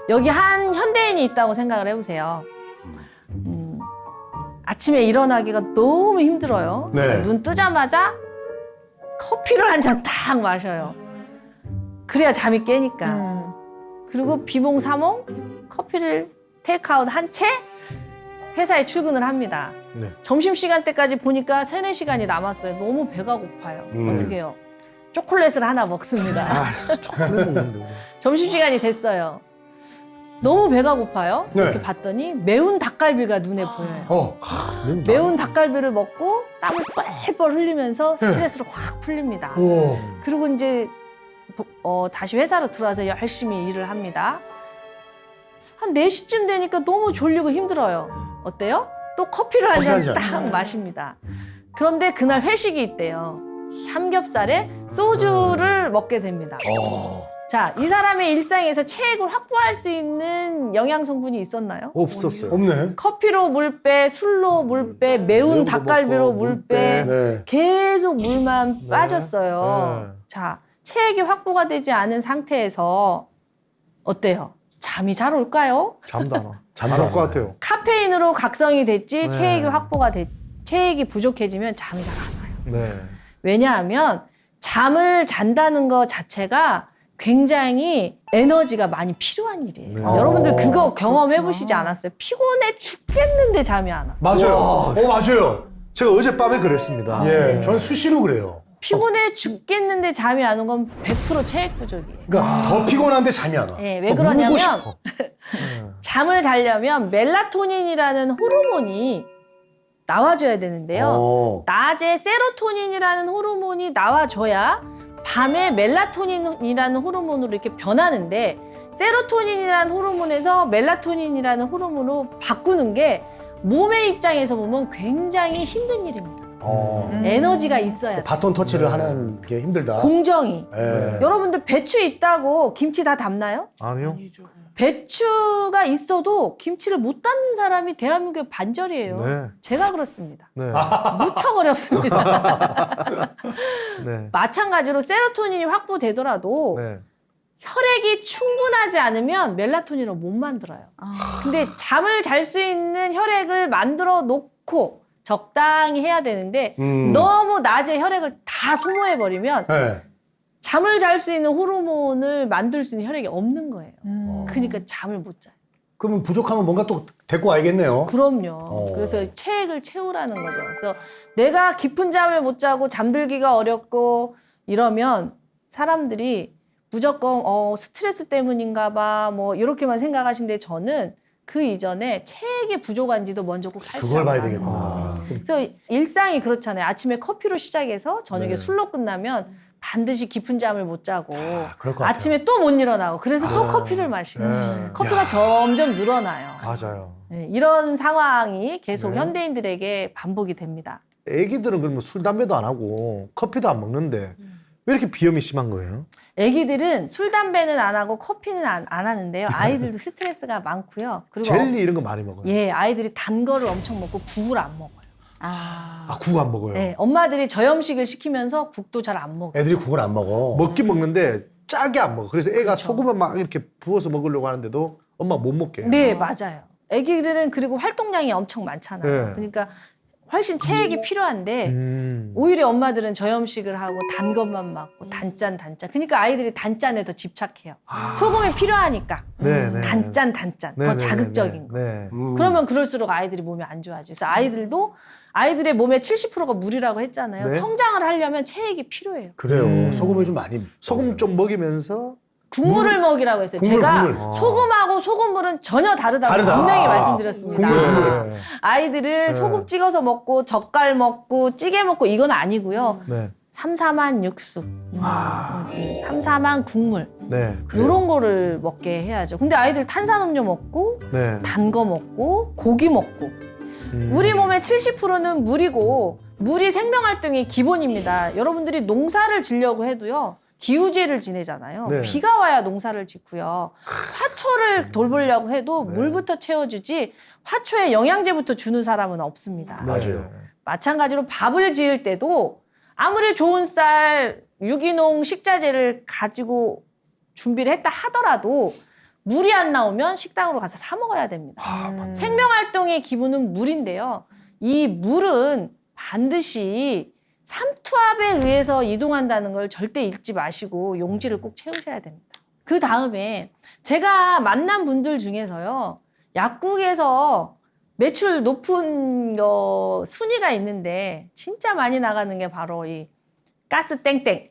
여기 한 현대인이 있다고 생각을 해보세요. 아침에 일어나기가 너무 힘들어요. 네. 눈 뜨자마자 커피를 한 잔 딱 마셔요. 그래야 잠이 깨니까. 그리고 비몽사몽 커피를 테이크아웃 한 채 회사에 출근을 합니다. 네. 점심시간 때까지 보니까 3, 4시간이 남았어요. 너무 배가 고파요. 어떻게 해요? 초콜릿을 하나 먹습니다. 초콜릿 먹는데. 점심시간이 됐어요. 너무 배가 고파요. 네. 이렇게 봤더니 매운 닭갈비가 눈에 보여요. 매운 닭갈비를 먹고 땀을 뻘뻘 흘리면서 스트레스를 확 풀립니다. 오. 그리고 이제 다시 회사로 들어와서 열심히 일을 합니다. 한 4시쯤 되니까 너무 졸리고 힘들어요. 어때요? 또 커피를 한 잔 딱 마십니다. 그런데 그날 회식이 있대요. 삼겹살에 소주를 먹게 됩니다. 자, 이 사람의 일상에서 체액을 확보할 수 있는 영양성분이 있었나요? 없었어요. 없네. 커피로 물 빼, 술로 물 빼, 매운 거 닭갈비로 먹고, 물 빼, 네. 계속 물만 빠졌어요. 네. 자, 체액이 확보가 되지 않은 상태에서 어때요? 잠이 잘 올까요? 잠도 안 와. 잠도 안 올 안 것 와요. 같아요. 카페인으로 각성이 됐지 네. 체액이 확보가 체액이 부족해지면 잠이 잘 안 와요. 네. 왜냐하면 잠을 잔다는 것 자체가 굉장히 에너지가 많이 필요한 일이에요. 네. 여러분들 그거 경험해 그렇구나. 보시지 않았어요? 피곤해 죽겠는데 잠이 안 와. 맞아요. 맞아요. 제가 어젯밤에 그랬습니다. 예, 전 수시로 그래요. 피곤해 죽겠는데 잠이 안 온 건 100% 체액 부족이에요. 그러니까 더 피곤한데 잠이 안 와. 네, 왜 울고 그러냐면 싶어. 잠을 자려면 멜라토닌이라는 호르몬이 나와줘야 되는데요. 낮에 세로토닌이라는 호르몬이 나와줘야 밤에 멜라토닌이라는 호르몬으로 이렇게 변하는데 세로토닌이라는 호르몬에서 멜라토닌이라는 호르몬으로 바꾸는 게 몸의 입장에서 보면 굉장히 힘든 일입니다. 에너지가 있어야 돼. 바톤 터치를 하는 게 힘들다. 공정이. 예. 여러분들 배추 있다고 김치 다 담나요? 아니요. 배추가 있어도 김치를 못 담는 사람이 대한민국의 반절이에요. 네. 제가 그렇습니다. 네. 무척 어렵습니다. 네. 마찬가지로 세로토닌이 확보되더라도 네. 혈액이 충분하지 않으면 멜라토닌을 못 만들어요. 근데 잠을 잘 수 있는 혈액을 만들어 놓고 적당히 해야 되는데 너무 낮에 혈액을 다 소모해버리면 네. 잠을 잘 수 있는 호르몬을 만들 수 있는 혈액이 없는 거예요. 그러니까 잠을 못 자요. 그러면 부족하면 뭔가 또 데리고 와야겠네요. 그럼요. 그래서 체액을 채우라는 거죠. 그래서 내가 깊은 잠을 못 자고 잠들기가 어렵고 이러면 사람들이 무조건 스트레스 때문인가 봐 뭐 이렇게만 생각하시는데 저는 그 이전에 체액이 부족한지도 먼저 꼭 그걸 살펴봐야 봐야 되겠구나. 그래서 일상이 그렇잖아요. 아침에 커피로 시작해서 저녁에 네. 술로 끝나면 반드시 깊은 잠을 못 자고 그럴 것 같아요. 아침에 또 못 일어나고 그래서 또 커피를 마시고 네. 커피가 점점 늘어나요. 맞아요. 네, 이런 상황이 계속 네. 현대인들에게 반복이 됩니다. 애기들은 그러면 술, 담배도 안 하고 커피도 안 먹는데 왜 이렇게 비염이 심한 거예요? 애기들은 술, 담배는 안 하고 커피는 안 하는데요. 아이들도 스트레스가 많고요. 그리고 젤리 이런 거 많이 먹어요. 예, 아이들이 단 거를 엄청 먹고 국을 안 먹어요. 아, 국 안 먹어요. 네, 엄마들이 저염식을 시키면서 국도 잘 안 먹어요. 애들이 국을 안 먹어. 먹긴 먹는데 짜게 안 먹어. 그래서 애가 소금을 막 이렇게 부어서 먹으려고 하는데도 엄마 못 먹게 해요. 네, 맞아요. 애기들은 그리고 활동량이 엄청 많잖아요. 네. 그러니까 훨씬 체액이 필요한데 오히려 엄마들은 저염식을 하고 단 것만 먹고 단짠. 그러니까 아이들이 단짠에 더 집착해요. 소금이 필요하니까. 네, 네. 단짠. 네, 더 네, 자극적인 네, 거. 네. 그러면 그럴수록 아이들이 몸이 안 좋아지죠. 그래서 아이들도 아이들의 몸의 70%가 물이라고 했잖아요. 네. 성장을 하려면 체액이 필요해요. 그래요. 소금을 좀 많이. 소금 좀 먹이면서 국물을 먹이라고 했어요. 국물, 제가 국물. 소금하고 소금물은 전혀 다르다고 다르다. 분명히 아, 말씀드렸습니다. 국물. 네. 아이들을 소금 찍어서 먹고 젓갈 먹고 찌개 먹고 이건 아니고요. 네. 삼삼한 육수, 삼삼한 국물 네. 이런 거를 먹게 해야죠. 근데 아이들 탄산음료 먹고 네. 단 거 먹고 고기 먹고 우리 몸의 70%는 물이고 물이 생명활동의 기본입니다. 여러분들이 농사를 지려고 해도요. 기우제를 지내잖아요. 네. 비가 와야 농사를 짓고요. 화초를 돌보려고 해도 물부터 채워주지 화초에 영양제부터 주는 사람은 없습니다. 맞아요. 마찬가지로 밥을 지을 때도 아무리 좋은 쌀, 유기농 식자재를 가지고 준비를 했다 하더라도 물이 안 나오면 식당으로 가서 사 먹어야 됩니다. 생명활동의 기본은 물인데요. 이 물은 반드시 삼투압에 의해서 이동한다는 걸 절대 잊지 마시고 용지를 꼭 채우셔야 됩니다. 그 다음에 제가 만난 분들 중에서요. 약국에서 매출 높은 순위가 있는데 진짜 많이 나가는 게 바로 이 가스 땡땡.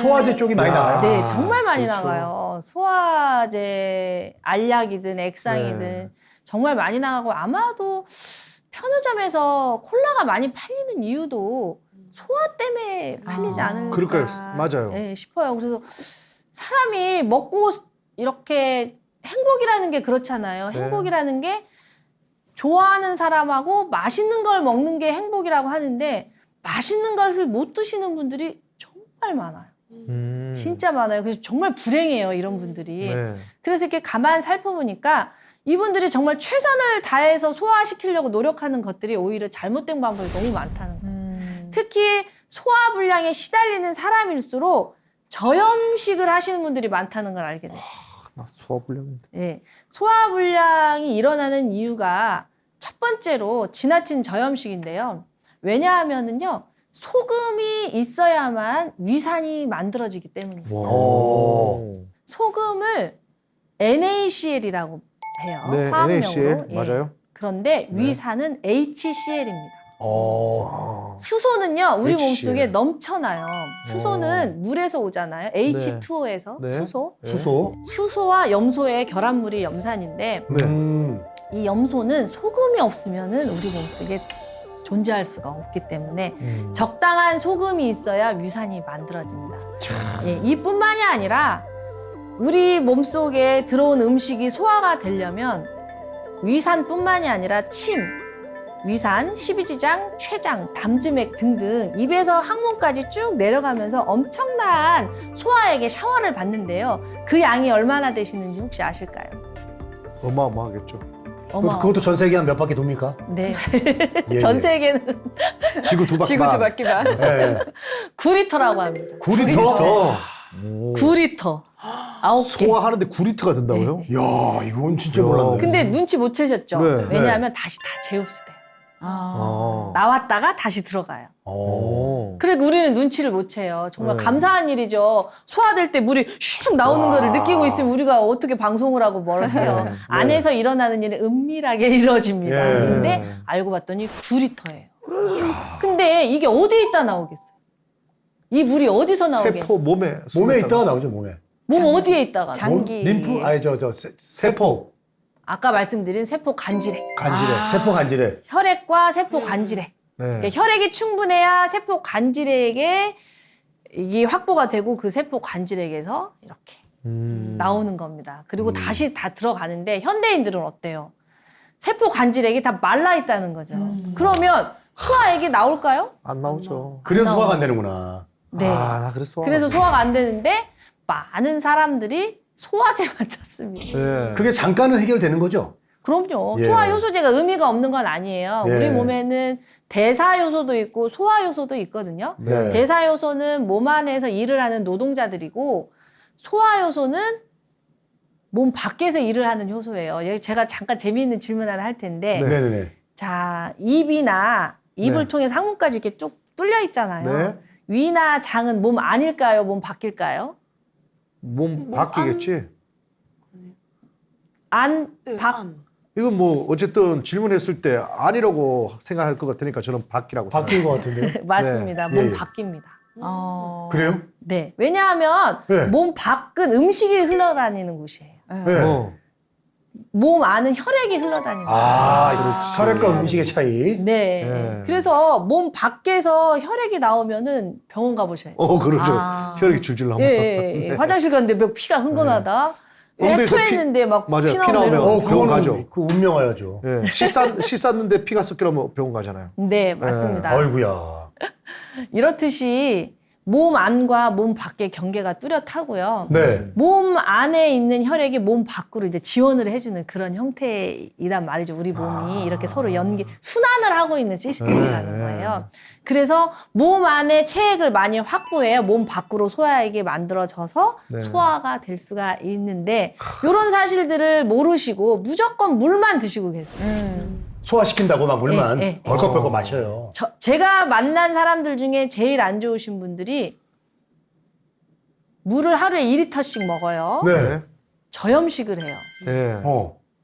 소화제 쪽이 많이 야. 나가요. 네, 정말 많이 그렇죠. 나가요. 소화제, 알약이든 액상이든 네. 정말 많이 나가고 아마도 편의점에서 콜라가 많이 팔리는 이유도 소화 때문에 팔리지 않을까 그럴까요? 맞아요. 네, 싶어요. 그래서 사람이 먹고 이렇게 행복이라는 게 그렇잖아요. 네. 행복이라는 게 좋아하는 사람하고 맛있는 걸 먹는 게 행복이라고 하는데 맛있는 것을 못 드시는 분들이 정말 많아요. 진짜 많아요. 그래서 정말 불행해요, 이런 분들이. 네. 그래서 이렇게 가만 살펴보니까 이분들이 정말 최선을 다해서 소화시키려고 노력하는 것들이 오히려 잘못된 방법이 너무 많다는 거예요. 특히 소화불량에 시달리는 사람일수록 저염식을 하시는 분들이 많다는 걸 알게 됐어요. 나 소화불량인데. 예. 소화불량이 일어나는 이유가 첫 번째로 지나친 저염식인데요. 왜냐하면은요, 소금이 있어야만 위산이 만들어지기 때문입니다. 오. 소금을 NaCl이라고 해요. 네, 화학명으로. NaCl 예. 맞아요. 그런데 위산은 HCl입니다. 수소는요, 우리 HCl. 몸속에 넘쳐나요. 수소는 물에서 오잖아요. H2O에서 네. 수소. 네. 수소. 수소와 염소의 결합물이 염산인데 네. 이 염소는 소금이 없으면은 우리 몸속에 존재할 수가 없기 때문에 적당한 소금이 있어야 위산이 만들어집니다. 예, 이뿐만이 아니라 우리 몸속에 들어온 음식이 소화가 되려면 위산뿐만이 아니라 침, 위산, 십이지장, 췌장, 담즈맥 등등 입에서 항문까지 쭉 내려가면서 엄청난 소화액의 샤워를 받는데요. 그 양이 얼마나 되시는지 혹시 아실까요? 어마어마하겠죠. 그것도 전 세계 한 몇 바퀴 돕니까? 네. 예, 전 예. 세계는 지구 두 바퀴만. 지구 두 바퀴만. 예. 9리터라고 합니다. 9리터? 9리터. 9개. 소화하는데 9리터가 든다고요? 야, 이건 진짜 야. 몰랐네. 근데 눈치 못 채셨죠? 네. 왜냐하면 다시 다 재흡수돼요. 아. 나왔다가 다시 들어가요. 오. 그러니까 우리는 눈치를 못 채요. 정말 네. 감사한 일이죠. 소화될 때 물이 슉 나오는 거를 느끼고 있으면 우리가 어떻게 방송을 하고 뭘 해요. 네. 안에서 일어나는 일은 은밀하게 이루어집니다. 예. 근데 알고 봤더니 9리터예요. 근데 이게 어디에 있다 나오겠어요? 이 물이 어디서 나오게? 세포 몸에 몸에 있다가 나오죠, 몸에. 몸 어디에 있다가? 장기. 림프, 아니, 세포. 아까 말씀드린 세포 간질액. 간질에. 세포 간질에. 혈액과 세포 간질액. 네. 그러니까 혈액이 충분해야 세포 간질액에 이게 확보가 되고 그 세포 간질액에서 이렇게 나오는 겁니다. 그리고 다시 다 들어가는데 현대인들은 어때요? 세포 간질액이 다 말라 있다는 거죠. 그러면 소화액이 나올까요? 안 나오죠. 그래서 안 소화가 안 되는구나. 네. 아, 나 그래서 소화. 그래서 소화가 안 되는데 많은 사람들이 소화제만 찾습니다. 네. 그게 잠깐은 해결되는 거죠? 그럼요. 예. 소화 효소제가 의미가 없는 건 아니에요. 예. 우리 몸에는 대사 효소도 있고 소화 효소도 있거든요. 네. 대사 효소는 몸 안에서 일을 하는 노동자들이고 소화 효소는 몸 밖에서 일을 하는 효소예요. 여기 제가 잠깐 재미있는 질문 하나 할 텐데, 네. 네네네. 자 입이나 입을 네. 통해서 항문까지 이렇게 쭉 뚫려 있잖아요. 네. 위나 장은 몸 안일까요? 몸 밖일까요? 몸 바뀌겠지. 안, 밖. 이건 뭐 어쨌든 질문했을 때 아니라고 생각할 것 같으니까 저는 바뀌라고 바뀐 것 같은데요? 맞습니다. 네. 몸 예, 예. 밖입니다. 그래요? 네. 왜냐하면 네. 몸 밖은 음식이 흘러다니는 곳이에요. 네. 어. 몸 안은 혈액이 흘러다니는 곳이에요. 아, 혈액과 음식의 차이. 네. 네. 그래서 몸 밖에서 혈액이 나오면은 병원 가보셔야 돼요. 그렇죠. 아. 혈액이 줄줄 나오면. 예, 예, 예. 화장실 갔는데 몇 피가 흥건하다. 엉덩이에서 토했는데 막 맞아요. 피 피 나오면 나오면 이러고. 병원 가죠. 그 운명하야죠. 예. 씨 쌌는데 피가 섞이면 병원 가잖아요. 네, 맞습니다. 어이구야. 이렇듯이 몸 안과 몸 밖의 경계가 뚜렷하고요. 네. 몸 안에 있는 혈액이 몸 밖으로 이제 지원을 해주는 그런 형태이란 말이죠. 우리 몸이 이렇게 서로 순환을 하고 있는 시스템이라는 거예요. 그래서 몸 안에 체액을 많이 확보해야 몸 밖으로 소화액이 만들어져서 네. 소화가 될 수가 있는데 이런 사실들을 모르시고 무조건 물만 드시고 계세요. 소화시킨다고 막 물만 예, 예. 벌컥벌컥 마셔요. 제가 만난 사람들 중에 제일 안 좋으신 분들이 물을 하루에 2리터씩 먹어요. 네. 저염식을 해요. 네.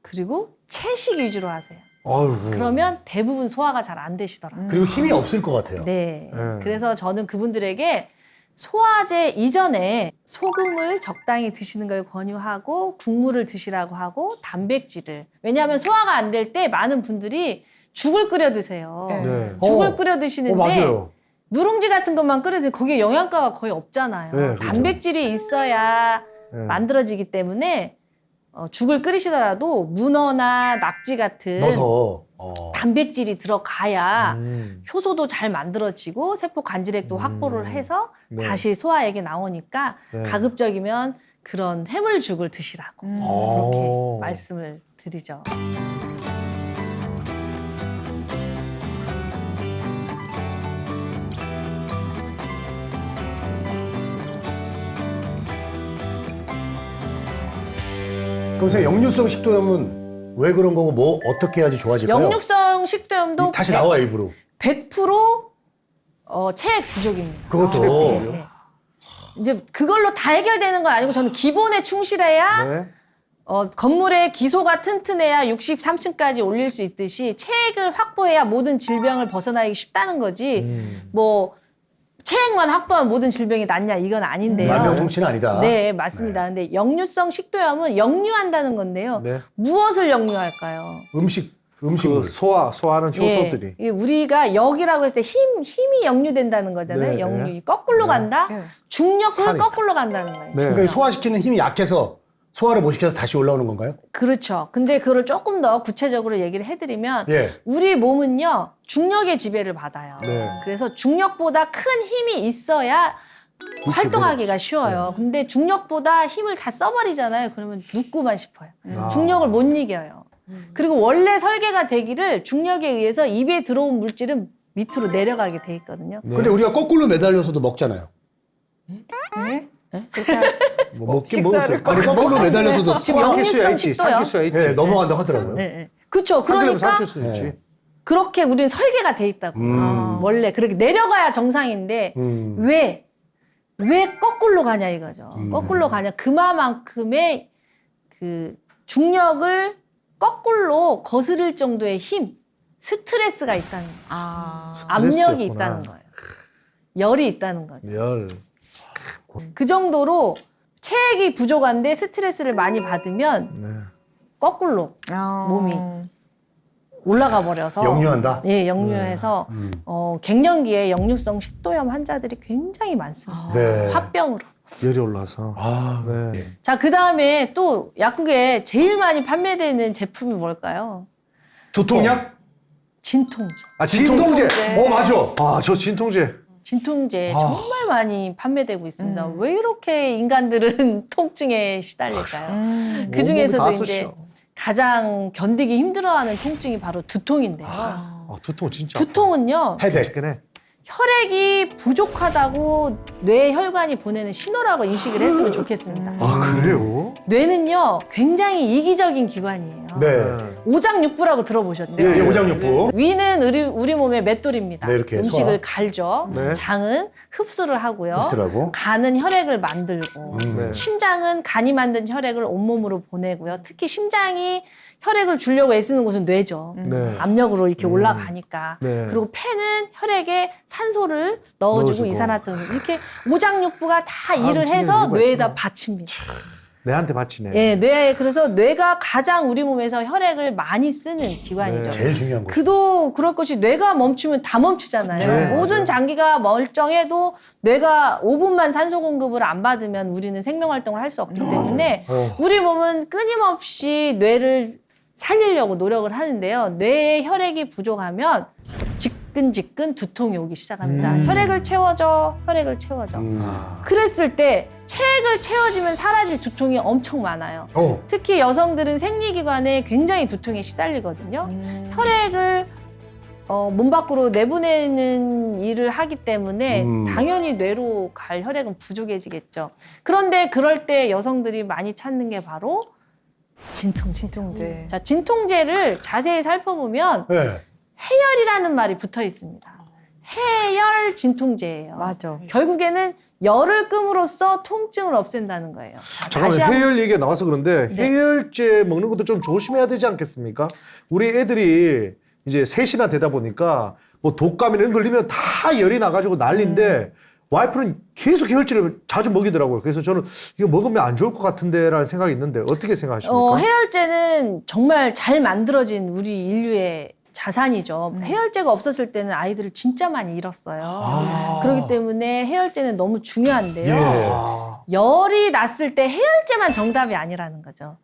그리고 채식 위주로 하세요. 아이고. 그러면 대부분 소화가 잘 안 되시더라고요. 그리고 힘이 없을 것 같아요. 네. 네. 그래서 저는 그분들에게 소화제 이전에 소금을 적당히 드시는 걸 권유하고 국물을 드시라고 하고 단백질을. 왜냐하면 소화가 안 될 때 많은 분들이 죽을 끓여 드세요. 네. 죽을 끓여 드시는데 맞아요. 누룽지 같은 것만 끓여서 거기에 영양가가 거의 없잖아요. 네, 그렇죠. 단백질이 있어야 네. 만들어지기 때문에 죽을 끓이시더라도 문어나 낙지 같은 넣어서. 단백질이 들어가야 음. 효소도 잘 만들어지고 세포 간질액도 확보를 해서 네. 다시 소화액이 나오니까 네. 가급적이면 그런 해물죽을 드시라고 그렇게 말씀을 드리죠. 그럼 선생님 역류성 식도염은 왜 그런 거고 뭐 어떻게 해야지 좋아질까요? 역류성 식도염도 다시 나와 일부러. 100% 체액 부족입니다. 그것도. 네. 이제 그걸로 다 해결되는 건 아니고 저는 기본에 충실해야 네. 건물의 기소가 튼튼해야 63층까지 올릴 수 있듯이 체액을 확보해야 모든 질병을 벗어나기 쉽다는 거지. 뭐 체액만 확보하면 모든 질병이 낫냐 이건 아닌데요. 만병통치는 아니다. 네, 맞습니다. 근데 역류성 식도염은 역류한다는 건데요. 네. 무엇을 역류할까요? 음식물. 그 소화하는 효소들이. 예, 우리가 역이라고 했을 때 힘이 역류된다는 거잖아요. 네, 역류. 네. 거꾸로 간다? 네. 중력을 거꾸로 간다는 거예요. 네. 그러니까 소화시키는 힘이 약해서 소화를 못 시켜서 다시 올라오는 건가요? 그렇죠. 근데 그거를 조금 더 구체적으로 얘기를 해드리면 예. 우리 몸은요 중력의 지배를 받아요. 네. 그래서 중력보다 큰 힘이 있어야 활동하기가 쉬워요. 근데 중력보다 힘을 다 써버리잖아요. 그러면 눕고만 싶어요. 중력을 못 이겨요. 그리고 원래 설계가 되기를 중력에 의해서 입에 들어온 물질은 밑으로 내려가게 돼 있거든요. 네. 근데 우리가 거꾸로 매달려서도 먹잖아요. 네? 그렇게 뭐 먹긴 식사를 먹었어요. 아니 거꾸로 매달려서도 지금 삼킬수 역류성 있지. 식도요? 삼킬수 있지. 예, 넘어간다고 하더라고요. 네, 네. 그렇죠. 그러니까 그러니까 삼킬 수 있지. 그렇게 우리는 설계가 돼 있다고. 원래 그렇게 내려가야 정상인데 왜 거꾸로 가냐 이거죠. 거꾸로 가냐 그만큼의 그 중력을 거꾸로 거스를 정도의 힘, 스트레스가 있다는 거예요. 압력이 스트레스였구나. 있다는 거예요. 열이 있다는 거죠. 열. 그 정도로 체액이 부족한데 스트레스를 많이 받으면 네. 거꾸로 몸이 올라가 버려서 역류한다? 예, 역류해서 갱년기에 역류성 식도염 환자들이 굉장히 많습니다. 네. 화병으로. 열이 올라서. 아, 네. 자, 그다음에 또 약국에 제일 많이 판매되는 제품이 뭘까요? 두통약? 진통제. 아, 진통제. 맞아. 아, 저 진통제. 진통제 정말 많이 판매되고 있습니다. 왜 이렇게 인간들은 통증에 시달릴까요? 그 중에서도 온몸이 다 이제 쑤셔. 가장 견디기 힘들어하는 통증이 바로 두통인데요. 아, 두통 진짜. 두통은요, 헤덱. 아프긴 해. 혈액이 부족하다고 뇌 혈관이 보내는 신호라고 인식을 했으면 좋겠습니다. 아, 그래요? 뇌는요, 굉장히 이기적인 기관이에요. 네. 오장육부라고 들어보셨죠? 예, 오장육부. 위는 우리 몸의 맷돌입니다. 네, 이렇게 음식을 소화. 갈죠. 네. 장은 흡수를 하고요. 흡수하고. 간은 혈액을 만들고 네. 심장은 간이 만든 혈액을 온몸으로 보내고요. 특히 심장이 혈액을 주려고 애쓰는 곳은 뇌죠. 네. 압력으로 이렇게 올라가니까. 네. 그리고 폐는 혈액에 산소를 넣어주고 넣어주고. 이산화탄소 이렇게 오장육부가 다 일을 움직이는 해서 이유가 뇌에다 있구나. 바칩니다. 내한테 바치네. 예, 그래서 뇌가 가장 우리 몸에서 혈액을 많이 쓰는 기관이죠. 제일 중요한 거. 그도 그럴 것이 뇌가 멈추면 다 멈추잖아요. 네, 모든 맞아요. 장기가 멀쩡해도 뇌가 5분만 산소 공급을 안 받으면 우리는 생명 활동을 할 수 없기 때문에 우리 몸은 끊임없이 뇌를 살리려고 노력을 하는데요. 뇌에 혈액이 부족하면 지끈지끈 두통이 오기 시작합니다. 음. 혈액을 채워줘, 혈액을 채워줘. 그랬을 때 체액을 채워주면 사라질 두통이 엄청 많아요. 특히 여성들은 생리기관에 굉장히 두통에 시달리거든요. 혈액을 몸 밖으로 내보내는 일을 하기 때문에 당연히 뇌로 갈 혈액은 부족해지겠죠. 그런데 그럴 때 여성들이 많이 찾는 게 바로 진통제. 자, 진통제를 자세히 살펴보면 네. 해열이라는 말이 붙어 있습니다. 해열 진통제예요. 맞아. 결국에는 열을 끔으로써 통증을 없앤다는 거예요. 자, 다시 잠깐만 한번 해열 얘기가 나와서 그런데 네. 해열제 먹는 것도 좀 조심해야 되지 않겠습니까? 우리 애들이 이제 셋이나 되다 보니까 뭐 독감이나 이런 걸 걸리면 다 열이 나가지고 난리인데 와이프는 계속 해열제를 자주 먹이더라고요. 그래서 저는 이거 먹으면 안 좋을 것 같은데라는 생각이 있는데 어떻게 생각하십니까? 해열제는 정말 잘 만들어진 우리 인류의 자산이죠. 해열제가 없었을 때는 아이들을 진짜 많이 잃었어요. 그렇기 때문에 해열제는 너무 중요한데요. 예. 열이 났을 때 해열제만 정답이 아니라는 거죠.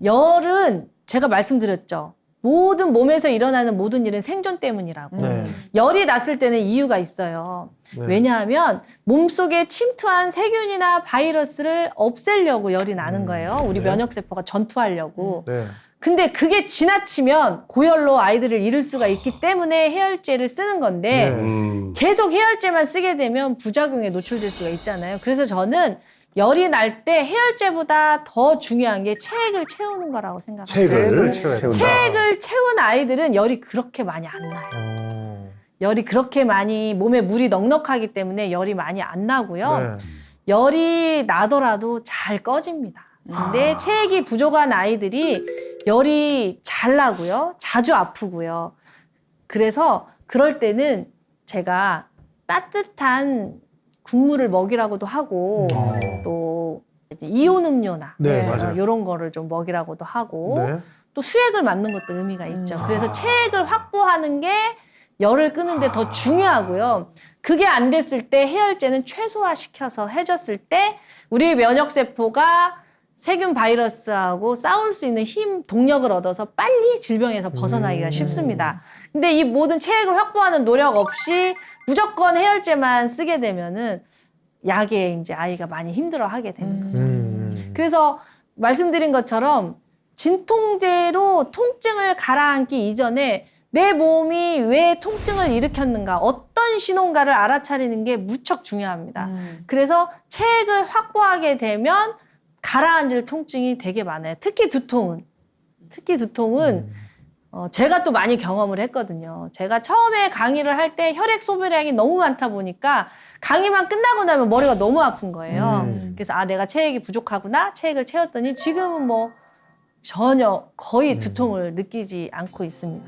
열은 제가 말씀드렸죠. 모든 몸에서 일어나는 모든 일은 생존 때문이라고. 네. 열이 났을 때는 이유가 있어요. 네. 왜냐하면 몸속에 침투한 세균이나 바이러스를 없애려고 열이 나는 거예요. 우리 네. 면역세포가 전투하려고. 네. 근데 그게 지나치면 고열로 아이들을 잃을 수가 있기 때문에 해열제를 쓰는 건데 네. 계속 해열제만 쓰게 되면 부작용에 노출될 수가 있잖아요. 그래서 저는 열이 날 때 해열제보다 더 중요한 게 체액을 채우는 거라고 생각합니다. 체액을 채운다. 체액을 채운 아이들은 열이 그렇게 많이 안 나요. 열이 그렇게 많이 몸에 물이 넉넉하기 때문에 열이 많이 안 나고요. 네. 열이 나더라도 잘 꺼집니다. 근데 체액이 부족한 아이들이 열이 잘 나고요. 자주 아프고요. 그래서 그럴 때는 제가 따뜻한 국물을 먹이라고도 하고 또 이제 이온 음료나 네, 맞아요. 이런 거를 좀 먹이라고도 하고 네. 또 수액을 맞는 것도 의미가 있죠. 그래서 체액을 확보하는 게 열을 끄는데 더 중요하고요. 그게 안 됐을 때 해열제는 최소화시켜서 해줬을 때 우리 면역세포가 세균 바이러스하고 싸울 수 있는 힘, 동력을 얻어서 빨리 질병에서 벗어나기가 쉽습니다. 근데 이 모든 체액을 확보하는 노력 없이 무조건 해열제만 쓰게 되면은 약에 이제 아이가 많이 힘들어하게 되는 거죠. 그래서 말씀드린 것처럼 진통제로 통증을 가라앉기 이전에 내 몸이 왜 통증을 일으켰는가, 어떤 신호인가를 알아차리는 게 무척 중요합니다. 그래서 체액을 확보하게 되면 가라앉을 통증이 되게 많아요. 특히 두통은 제가 또 많이 경험을 했거든요. 제가 처음에 강의를 할 때 혈액 소비량이 너무 많다 보니까 강의만 끝나고 나면 머리가 너무 아픈 거예요. 그래서 내가 체액이 부족하구나. 체액을 채웠더니 지금은 뭐 전혀 거의 두통을 느끼지 않고 있습니다.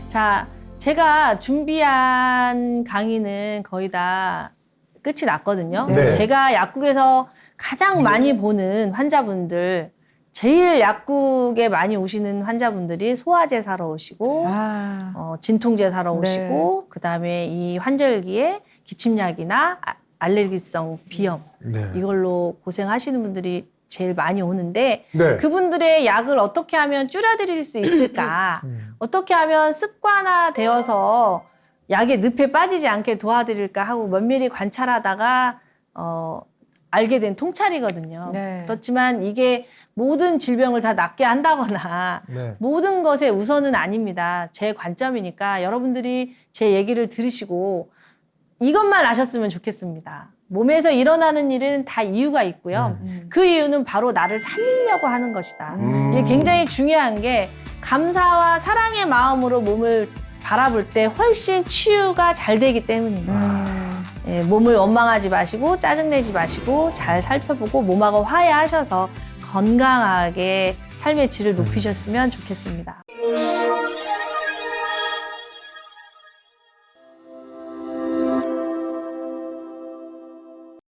자, 제가 준비한 강의는 거의 다 끝이 났거든요. 네. 제가 약국에서 가장 많이 보는 환자분들, 제일 약국에 많이 오시는 환자분들이 소화제 사러 오시고, 진통제 사러 오시고, 그다음에 이 환절기에 기침약이나 알레르기성 비염, 이걸로 고생하시는 분들이 제일 많이 오는데 네. 그분들의 약을 어떻게 하면 줄여드릴 수 있을까? 어떻게 하면 습관화되어서 약의 늪에 빠지지 않게 도와드릴까 하고 면밀히 관찰하다가 알게 된 통찰이거든요. 네. 그렇지만 이게 모든 질병을 다 낫게 한다거나 모든 것의 우선은 아닙니다. 제 관점이니까 여러분들이 제 얘기를 들으시고 이것만 아셨으면 좋겠습니다. 몸에서 일어나는 일은 다 이유가 있고요. 그 이유는 바로 나를 살리려고 하는 것이다. 이게 굉장히 중요한 게 감사와 사랑의 마음으로 몸을 바라볼 때 훨씬 치유가 잘 되기 때문입니다. 예, 몸을 원망하지 마시고 짜증내지 마시고 잘 살펴보고 몸하고 화해하셔서 건강하게 삶의 질을 높이셨으면 좋겠습니다.